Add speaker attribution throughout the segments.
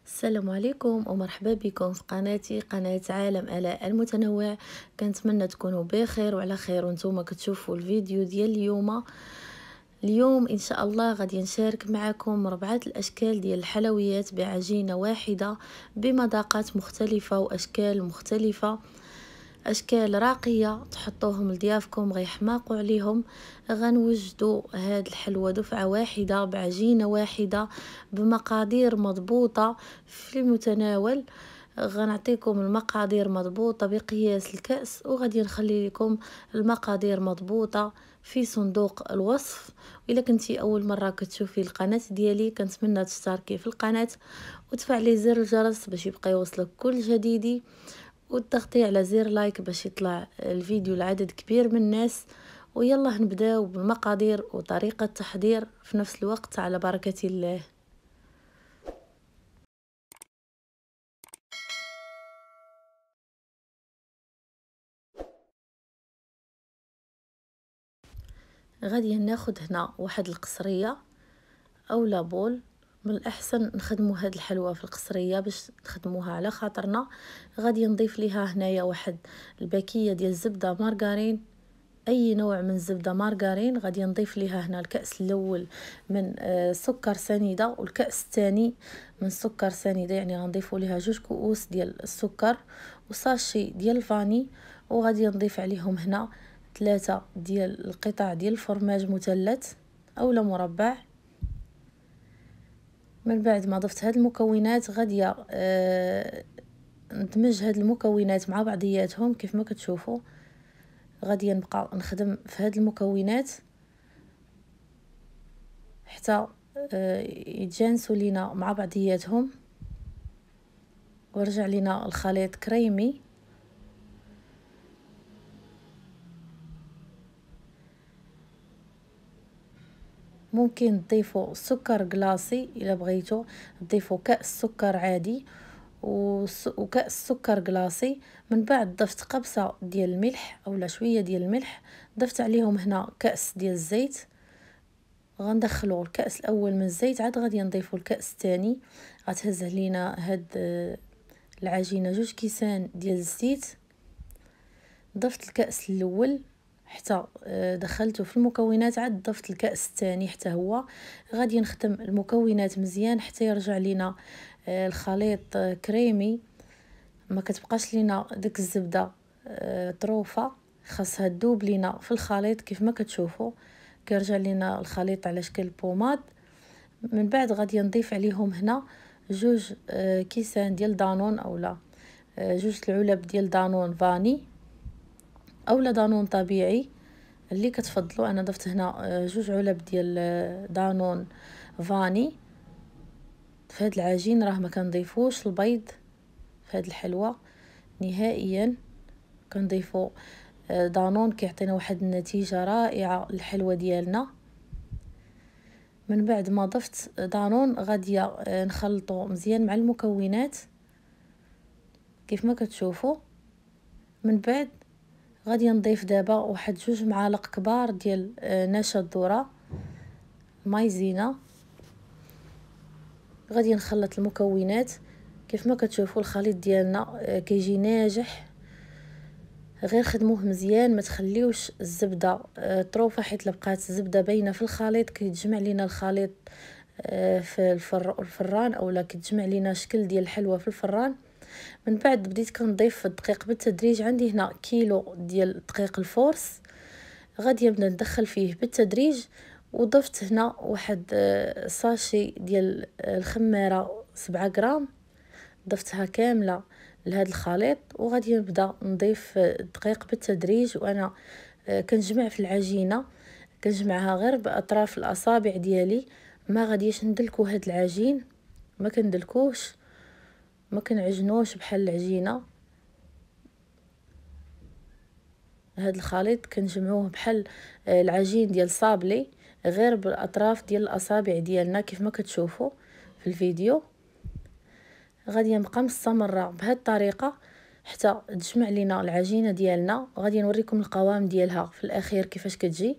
Speaker 1: السلام عليكم ومرحبا بكم في قناتي قناة عالم آلاء المتنوع. كنتمنى تكونوا بخير وعلى خير وانتم كتشوفوا الفيديو ديال اليوم ان شاء الله غادي نشارك معكم 4 الاشكال ديال الحلويات بعجينة واحدة بمذاقات مختلفة واشكال مختلفة، اشكال راقيه تحطوهم لضيافكم غيحماقوا عليهم. غنوجدوا هاد الحلوى دفعه واحده بعجينه واحده بمقادير مضبوطه في المتناول. غنعطيكم المقادير مضبوطه بقياس الكأس، وغادي نخلي لكم المقادير مضبوطه في صندوق الوصف. الا كنتي اول مره كتشوفي القناه ديالي كنتمنى تشتركي في القناه وتفعلي زر الجرس باش يبقى يوصلك كل جديدي، والتغطية على زر لايك باش يطلع الفيديو لعدد كبير من الناس. ويلا نبداو بالمقادير وطريقة التحضير في نفس الوقت على بركة الله. غادي ناخد هنا واحد القصرية او لابول. من الاحسن نخدموا هاد الحلوى في القصرية باش نخدموها على خاطرنا. غادي نضيف ليها هنايا واحد الباكية ديال الزبدة مارغرين، اي نوع من الزبده مارغرين. غادي نضيف ليها هنا الكاس الاول من سكر سنيده والكاس الثاني من سكر سنيده، يعني غنضيفوا ليها 2 كؤوس ديال السكر وساشي ديال الفاني. وغادي نضيف عليهم هنا 3 ديال القطع ديال الفرماج مثلث اولا مربع. من بعد ما ضفت هاد المكونات غادي ندمج هاد المكونات مع بعضياتهم كيف ما كتشوفوا. غادي نبقى نخدم في هاد المكونات حتى يتجانسوا لينا مع بعضياتهم ورجع لينا الخليط كريمي. ممكن تضيفوا سكر كلاصي الا بغيتوا، تضيفوا كأس سكر عادي وكأس سكر كلاصي. من بعد ضفت قبصة ديال الملح اولا شوية ديال الملح. ضفت عليهم هنا كأس ديال الزيت. غندخلوا الكأس الاول من الزيت، عاد غادي نضيفوا الكأس الثاني. غتهز علينا هاد العجينه 2 كيسان ديال الزيت. ضفت الكأس الاول حتى دخلته في المكونات، عاد ضفت الكأس الثاني حتى هو. غادي نخدم المكونات مزيان حتى يرجع لينا الخليط كريمي، ما كتبقاش لينا ديك الزبده طروفه. خاصها تذوب لينا في الخليط كيف ما كتشوفوا، كيرجع لينا الخليط على شكل بوماد. من بعد غادي نضيف عليهم هنا 2 كيسان ديال دانون اولا 2 العلب ديال دانون فاني اولا دانون طبيعي اللي كتفضلوا. انا ضفت هنا 2 علب ديال دانون فاني. في هاد العجين راه ما كنضيفوش البيض في هاد الحلوى نهائيا، كنضيفوا دانون كيعطينا واحد النتيجه رائعه للحلوى ديالنا. من بعد ما ضفت دانون غادي نخلطو مزيان مع المكونات كيف ما كتشوفوا. من بعد غادي نضيف دابا واحد 2 معالق كبار ديال نشا الذره مايزينا. غادي نخلط المكونات كيف ما كتشوفوا. الخليط ديالنا كيجي ناجح، غير خدموه مزيان، ما تخليوش الزبده طروفه، حيت لبقات الزبده باينه في الخليط كيتجمع لينا الخليط في الفران اولا كتجمع لينا شكل ديال الحلوى في الفران. من بعد بديت كنضيف الدقيق بالتدريج. عندي هنا كيلو ديال دقيق الفورس، غادي نبدا ندخل فيه بالتدريج. وضفت هنا واحد ساشي ديال الخميره 7 غرام، ضفتها كامله لهذا الخليط. وغادي نبدا نضيف الدقيق بالتدريج، وانا كنجمع في العجينه، كنجمعها غير باطراف الاصابع ديالي. ما غاديش ندلكو هاد العجين، ما كندلكوش، ما كنعجنوش بحال العجينه. هاد الخليط كنجمعوه بحال العجين ديال صابلي، غير بالاطراف ديال الاصابع ديالنا كيف ما كتشوفوا في الفيديو. غادي نبقى مستمره بهاد الطريقه حتى تجمع لينا العجينه ديالنا. غادي نوريكم القوام ديالها في الاخير كيفاش كتجي.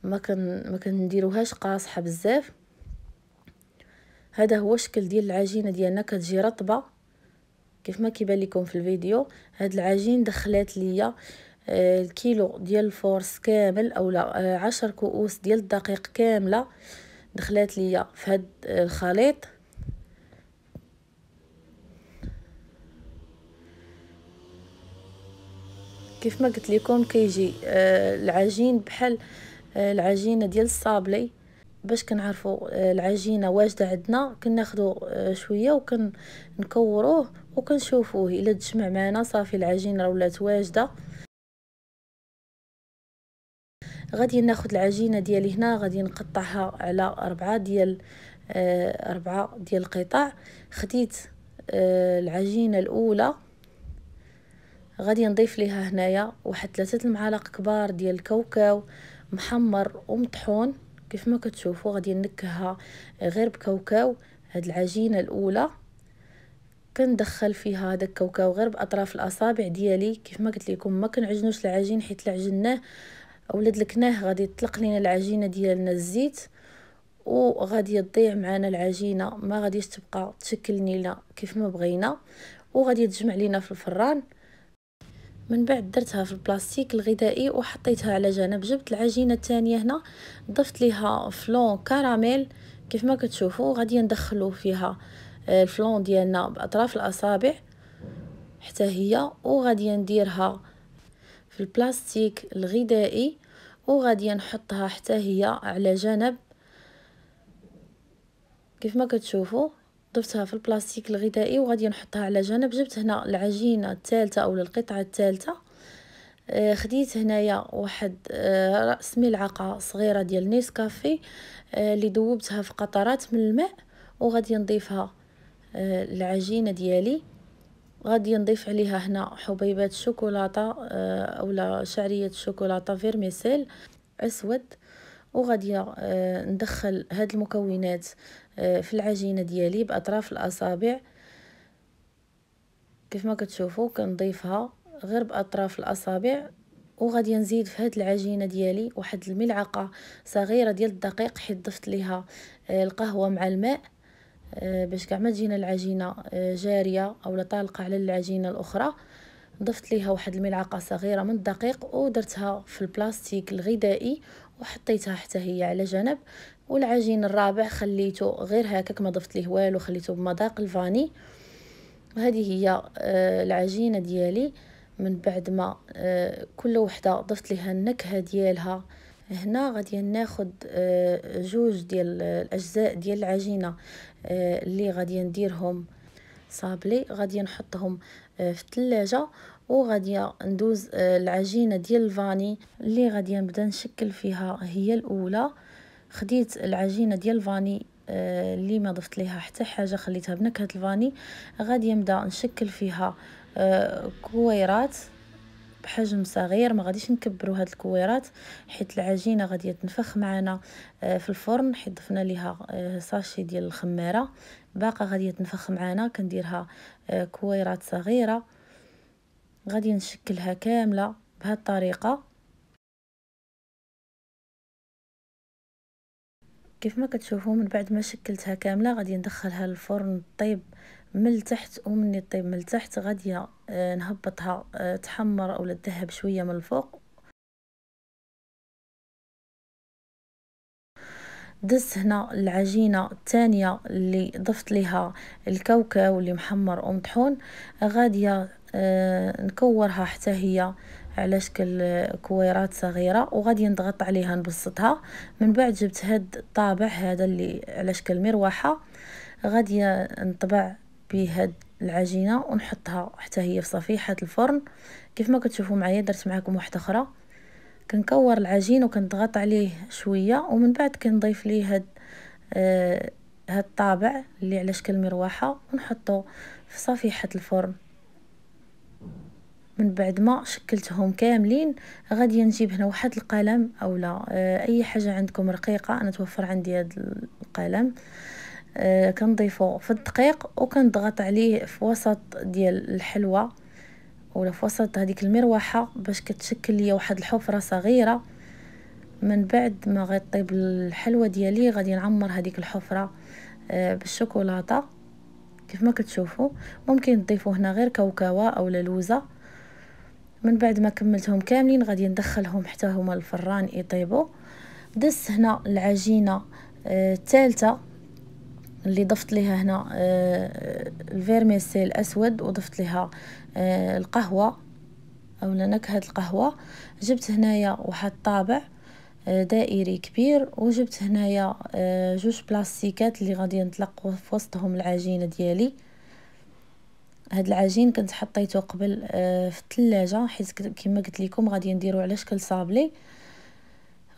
Speaker 1: ما كنديروهاش قاصحه بزاف. هذا هو الشكل ديال العجينه ديالنا، كتجي رطبه كيف ما كيبان لكم في الفيديو. هاد العجين دخلات ليا الكيلو ديال الفورس كامل اولا 10 كؤوس ديال الدقيق كامله دخلات ليا في هاد الخليط. كيف ما قلت لكم كيجي العجين بحال العجينه ديال الصابلي. باش كنعرفوا العجينه واجده عندنا كناخذوا شويه وكنكوروه وكنشوفوه الا تجمع معنا صافي العجينه ولات واجده. غادي ناخذ العجينه ديالي هنا، غادي نقطعها على 4 ديال القطع. خديت العجينه الاولى، غادي نضيف ليها هنايا واحد 3 المعالق كبار ديال الكاوكاو محمر ومطحون. كيف ما كتشوفوا غادي نكهها غير بكاوكاو. هاد العجينه الاولى كندخل فيها هذا الكاوكاو غير باطراف الاصابع ديالي. كيف ما قلت لكم ما كنعجنوش العجين، حيت لعجناه اولا دلكناه غادي يطلق لينا العجينه ديالنا الزيت وغادي تضيع معنا العجينه، ما غاديش تبقى تشكل لينا كيف ما بغينا وغادي تجمع لينا في الفران. من بعد درتها في البلاستيك الغذائي وحطيتها على جنب. جبت العجينه الثانيه هنا ضفت ليها فلون كراميل. كيف ما كتشوفوا غادي ندخلوا فيها الفلون ديالنا باطراف الاصابع حتى هي، وغادي نديرها في البلاستيك الغذائي وغادي نحطها حتى هي على جنب. كيف ما كتشوفوا ضفتها في البلاستيك الغذائي وغادي نحطها على جنب. جبت هنا العجينه الثالثه او القطعه الثالثه. خديت هنايا واحد راس ملعقه صغيره ديال نيسكافي اللي ذوبتها في قطرات من الماء وغادي نضيفها العجينه ديالي. غادي نضيف عليها هنا حبيبات الشوكولاته اولا شعريه الشوكولاته فيرميسيل اسود، وغادي ندخل هاد المكونات في العجينه ديالي باطراف الاصابع. كيف ما كتشوفوا كنضيفها غير باطراف الاصابع وغادي نزيد في هاد العجينه ديالي واحد الملعقه صغيره ديال الدقيق، حيت ضفت ليها القهوه مع الماء باش كاع ما تجينا العجينه جاريه اولا طالقه على العجينه الاخرى. ضفت ليها واحد الملعقه صغيره من الدقيق ودرتها في البلاستيك الغذائي وحطيتها حتى هي على جنب. والعجين الرابع خليته غير هكاك، ما ضفت ليه والو، خليته بمذاق الفاني. هذه هي العجينه ديالي. من بعد ما كل وحده ضفت لها النكهه ديالها. هنا غادي ناخد جوج ديال الاجزاء ديال العجينه اللي غادي نديرهم صابلي، غادي نحطهم في الثلاجه وغادي ندوز العجينه ديال الفاني اللي غادي نبدا نشكل فيها هي الاولى. خديت العجينه ديال الفاني اللي ما ضفت ليها حتى حاجه، خليتها بنكهه الفاني. غادي نبدا نشكل فيها كويرات بحجم صغير، ما غاديش نكبروا هاد الكويرات حيت العجينه غادي تنفخ معنا في الفرن، حيت ضفنا ليها ساشي ديال الخماره باقا غادي تنفخ معنا. كنديرها كويرات صغيره، غادي نشكلها كامله بهذه الطريقه. كيف ما كتشوفوا من بعد ما شكلتها كامله غادي ندخلها للفرن طيب من التحت، ومني طيب من التحت غادي نهبطها تحمر او تذهب شويه من الفوق. دزت هنا العجينه الثانيه اللي ضفت لها الكاوكاو اللي محمر ومطحون، غادي نكورها حتى هي على شكل كويرات صغيره وغادي نضغط عليها نبسطها. من بعد جبت هاد الطابع هذا اللي على شكل مروحه، غادي نطبع بهاد العجينه ونحطها حتى هي في صفيحه الفرن. كيف ما كتشوفوا معايا درت معكم واحده اخرى. كنكور العجين وكنضغط عليه شويه ومن بعد كنضيف ليه هاد الطابع اللي على شكل مروحه ونحطه في صفيحه الفرن. من بعد ما شكلتهم كاملين غادي نجيب هنا واحد القلم اولا اي حاجه عندكم رقيقه. انا توفر عندي هذا القلم، كنضيفه في الدقيق وكنضغط عليه في وسط ديال الحلوه ولا في وسط هذيك المروحه باش كتشكل ليا واحد الحفره صغيره. من بعد ما غيطيب الحلوه ديالي غادي نعمر هذيك الحفره بالشوكولاته كيف ما كتشوفوا. ممكن تضيفوا هنا غير كاوكاوا او لوزه. من بعد ما كملتهم كاملين غادي ندخلهم حتى هما الفران يطيبوا. دزت هنا العجينه الثالثه اللي ضفت ليها هنا الفيرميسيل الاسود، وضفت ليها القهوه او نكهه القهوه. جبت هنايا واحد الطابع دائري كبير، وجبت هنايا جوج بلاستيكات اللي غادي نطلق في وسطهم العجينه ديالي. هاد العجين كنت حطيته قبل في الثلاجه، حيت كما قلت لكم غادي نديرو على شكل صابلي.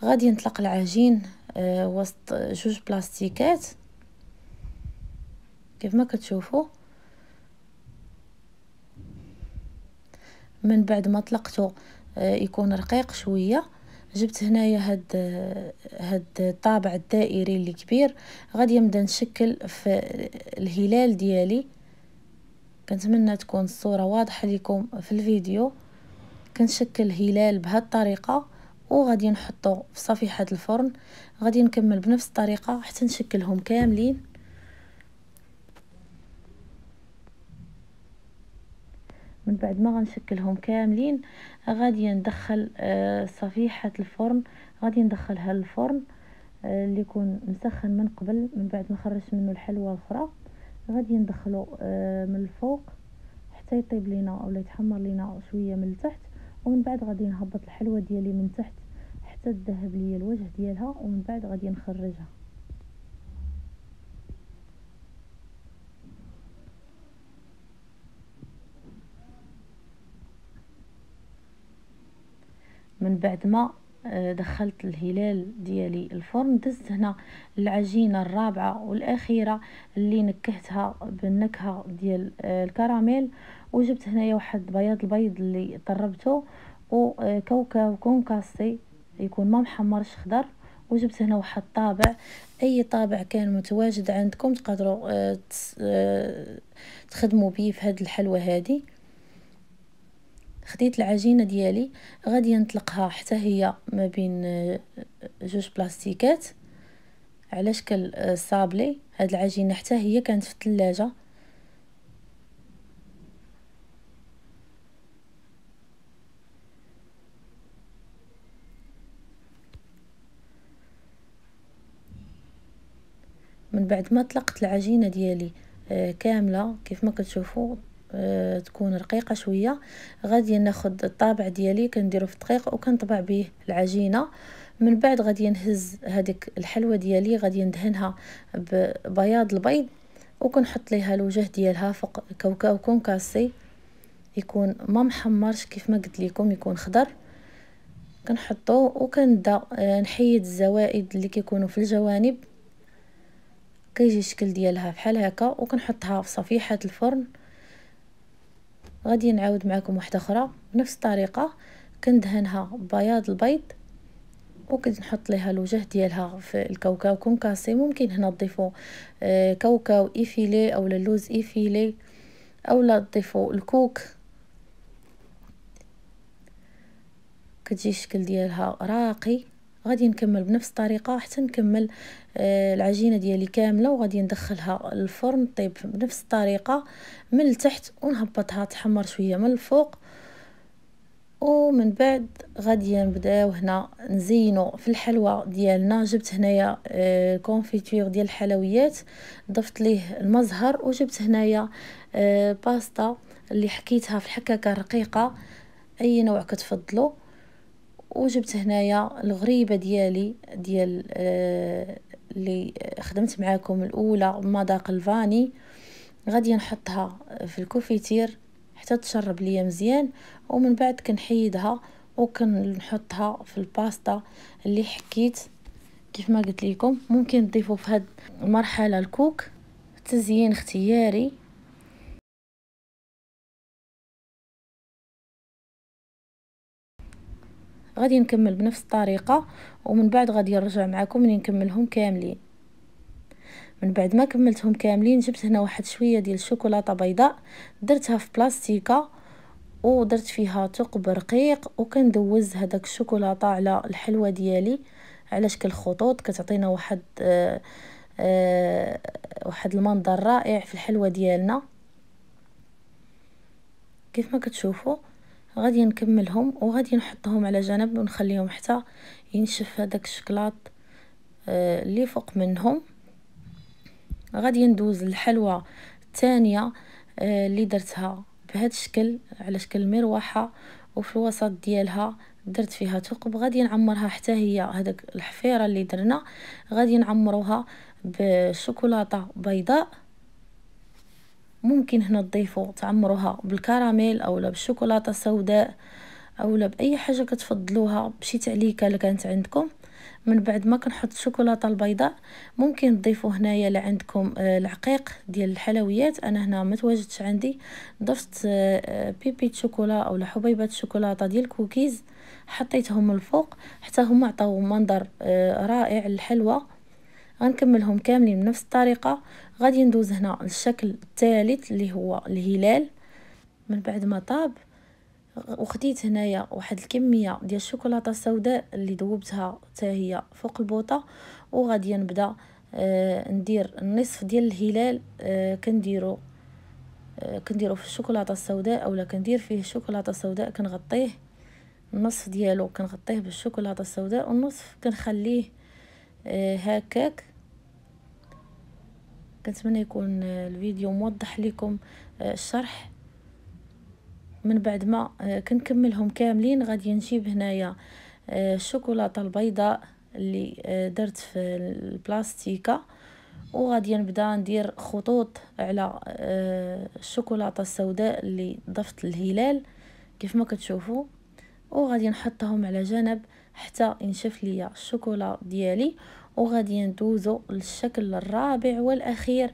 Speaker 1: غادي نطلق العجين وسط جوج بلاستيكات كيف ما كتشوفوا. من بعد ما طلقته يكون رقيق شويه، جبت هنايا هاد الطابع الدائري اللي كبير، غادي نبدا نشكل في الهلال ديالي. كنتمنى تكون الصوره واضحه لكم في الفيديو. كنشكل هلال بهذه الطريقه، وغادي نحطه في صفيحه الفرن. غادي نكمل بنفس الطريقه حتى نشكلهم كاملين. من بعد ما غنشكلهم كاملين غادي ندخل صفيحه الفرن، غادي ندخلها للفرن اللي يكون مسخن من قبل. من بعد ما خرجت منه الحلوى الاخرى غادي ندخلو من الفوق حتى يطيب لينا اولا يتحمر لينا شويه من التحت. ومن بعد غادي نهبط الحلوى ديالي من تحت حتى تذهب ليا الوجه ديالها، ومن بعد غادي نخرجها. من بعد ما دخلت الهلال ديالي الفرن، دزت هنا العجينه الرابعه والاخيره اللي نكهتها بالنكهه ديال الكراميل. وجبت هنايا واحد بياض البيض اللي طربته، وكاوكاو كونكاسي يكون ما محمرش خضر. وجبت هنا واحد الطابع، اي طابع كان متواجد عندكم تقدروا تخدموا به في هذه الحلوى هذه. خديت العجينه ديالي غادي نطلقها حتى هي ما بين جوج بلاستيكات على شكل صابلي. هاد العجينه حتى هي كانت في الثلاجه. من بعد ما طلقت العجينه ديالي كامله كيف ما كتشوفوا تكون رقيقه شويه، غادي ناخذ الطابع ديالي كنديرو في الدقيق وكنطبع به العجينه. من بعد غادي نهز هذيك الحلوى ديالي غادي ندهنها ببياض البيض، وكنحط ليها الوجه ديالها فوق كاوكاو كونكاسي يكون ما محمرش كيف ما قلت لكم، يكون خضر. كنحطو وكنبدا نحيد الزوائد اللي كيكونوا في الجوانب. كيجي الشكل ديالها بحال هكا، وكنحطها في صفيحه الفرن. غادي نعاود معكم واحده اخرى بنفس الطريقه، كندهنها بياض البيض وكنحط ليها الوجه ديالها في الكاوكاو كونكاسي. ممكن هنا تضيفوا كاوكاو ايفيلي او اللوز ايفيلي، او لا تضيفوا الكوك. كتجي الشكل ديالها راقي. غادي نكمل بنفس الطريقه حتى نكمل العجينه ديالي كامله، وغادي ندخلها الفرن طيب بنفس الطريقه من التحت، ونهبطها تحمر شويه من الفوق. ومن بعد غادي نبداو هنا نزينو في الحلوى ديالنا. جبت هنايا كونفيتور ديال الحلويات، ضفت ليه المزهر، وجبت هنايا باستا اللي حكيتها في الحكاكه الرقيقه اي نوع كتفضلوا. وجبت هنايا الغريبه ديالي ديال اللي خدمت معاكم الاولى مذاق الفاني. غادي نحطها في الكوفيتير حتى تشرب ليا مزيان، ومن بعد كنحيدها وكنحطها في الباستا اللي حكيت. كيف ما قلت لكم ممكن تضيفوا في هذه المرحله الكوك، تزيين اختياري. غادي نكمل بنفس الطريقه، ومن بعد غادي نرجع معكم ملي نكملهم كاملين. من بعد ما كملتهم كاملين جبت هنا واحد شويه ديال الشوكولاته بيضاء، درتها في بلاستيكه ودرت فيها ثقب رقيق، وكندوز هذاك الشوكولاته على الحلوى ديالي على شكل خطوط. كتعطينا واحد واحد المنظر رائع في الحلوة ديالنا. كيف ما كتشوفوا غادي نكملهم وغادي نحطهم على جنب ونخليهم حتى ينشف هذاك الشكلاط اللي فوق منهم. غادي ندوز للحلوى الثانيه اللي درتها بهذا الشكل على شكل مروحه، وفي الوسط ديالها درت فيها ثقب. غادي نعمرها حتى هي هذاك الحفيره اللي درنا غادي نعمروها بشوكولاته بيضاء. ممكن هنا تضيفوا تعمروها بالكراميل اولا بالشوكولاته السوداء اولا باي حاجه كتفضلوها بشي تعليكه اللي كانت عندكم. من بعد ما كنحط الشوكولاته البيضاء ممكن تضيفوا هنايا اللي عندكم العقيق ديال الحلويات. انا هنا ما تواجدش عندي، ضفت بيبي شوكولا اولا حبيبات شوكولاته ديال الكوكيز حطيتهم الفوق حتى هما عطاو منظر رائع للحلوى. غنكملهم كاملين بنفس الطريقه. غادي ندوز هنا للشكل الثالث اللي هو الهلال. من بعد ما طاب وخديت هنايا واحد الكميه ديال الشوكولاته السوداء اللي ذوبتها حتى هي فوق البوطه، وغادي نبدا ندير النصف ديال الهلال. كنديرو في الشوكولاته السوداء اولا كندير فيه الشوكولاته السوداء، كنغطيه النصف ديالو كنغطيه بالشوكولاته السوداء والنصف كنخليه هكاك. كنتمنى يكون الفيديو موضح لكم الشرح. من بعد ما كنكملهم كاملين غادي نجيب هنايا الشوكولاته البيضاء اللي درت في البلاستيكه، وغادي نبدا ندير خطوط على الشوكولاته السوداء اللي ضفت الهلال كيف ما كتشوفوا، وغادي نحطهم على جنب حتى ينشف ليا الشوكولا ديالي. وغادي ندوزو للشكل الرابع والاخير.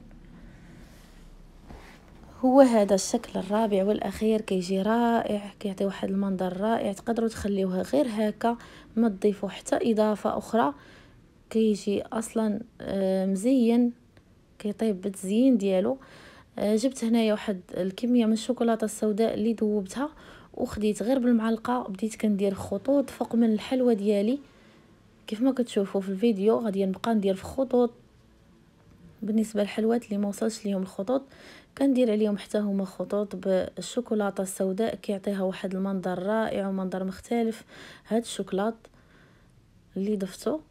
Speaker 1: هو هذا الشكل الرابع والاخير كيجي رائع، كيعطي واحد المنظر رائع. تقدروا تخليوها غير هكا ما تضيفوا حتى اضافه اخرى، كيجي اصلا مزين، كيطيب بالتزيين ديالو. جبت هنايا واحد الكميه من الشوكولاته السوداء اللي ذوبتها وخديت غير بالمعلقه بديت كندير خطوط فوق من الحلوى ديالي كيف ما كتشوفوا في الفيديو. غادي نبقى ندير في خطوط. بالنسبه للحلوات اللي ما وصلش ليهم الخطوط كندير عليهم حتى هما خطوط بالشوكولاته السوداء، كيعطيها واحد المنظر رائع ومنظر مختلف هاد الشوكولاط اللي ضفته.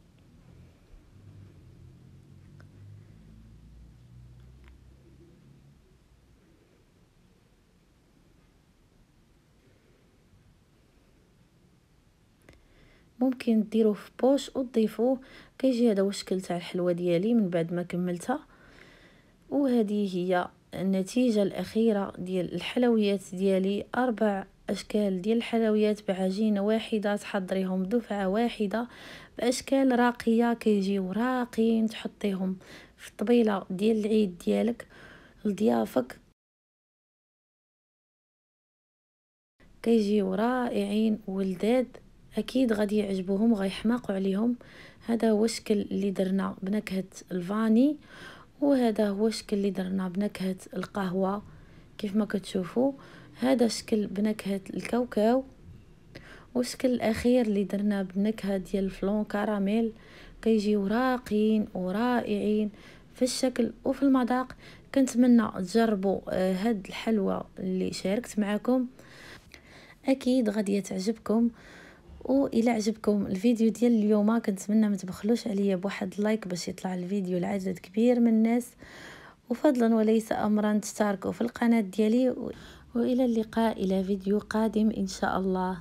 Speaker 1: ممكن ديروه في بوش وتضيفوه. كيجي هذا هو الشكل تاع الحلوه ديالي من بعد ما كملتها. وهذه هي النتيجه الاخيره ديال الحلويات ديالي. 4 اشكال ديال الحلويات بعجينه واحده، تحضريهم دفعه واحده باشكال راقيه، كيجيو راقين. تحطيهم في الطبيله ديال العيد ديالك لضيافك، كيجيو رائعين ولذاذ. اكيد غادي يعجبوهم غيحماقوا عليهم. هذا هو الشكل اللي درنا بنكهه الفاني، وهذا هو الشكل اللي درنا بنكهه القهوه كيف ما كتشوفوا. هذا الشكل بنكهه الكاوكاو، والشكل الاخير اللي درنا بنكهه ديال الفلون كراميل. كيجيو راقين ورائعين في الشكل وفي المذاق. كنتمنى تجربوا هاد الحلوى اللي شاركت معكم، اكيد غادي تعجبكم. والى عجبكم الفيديو ديال اليوم كنتمنى ما تبخلوش عليا بواحد لايك باش يطلع الفيديو لعدد كبير من الناس، وفضلا وليس امرا تشتركوا في القناه ديالي. والى اللقاء الى فيديو قادم ان شاء الله.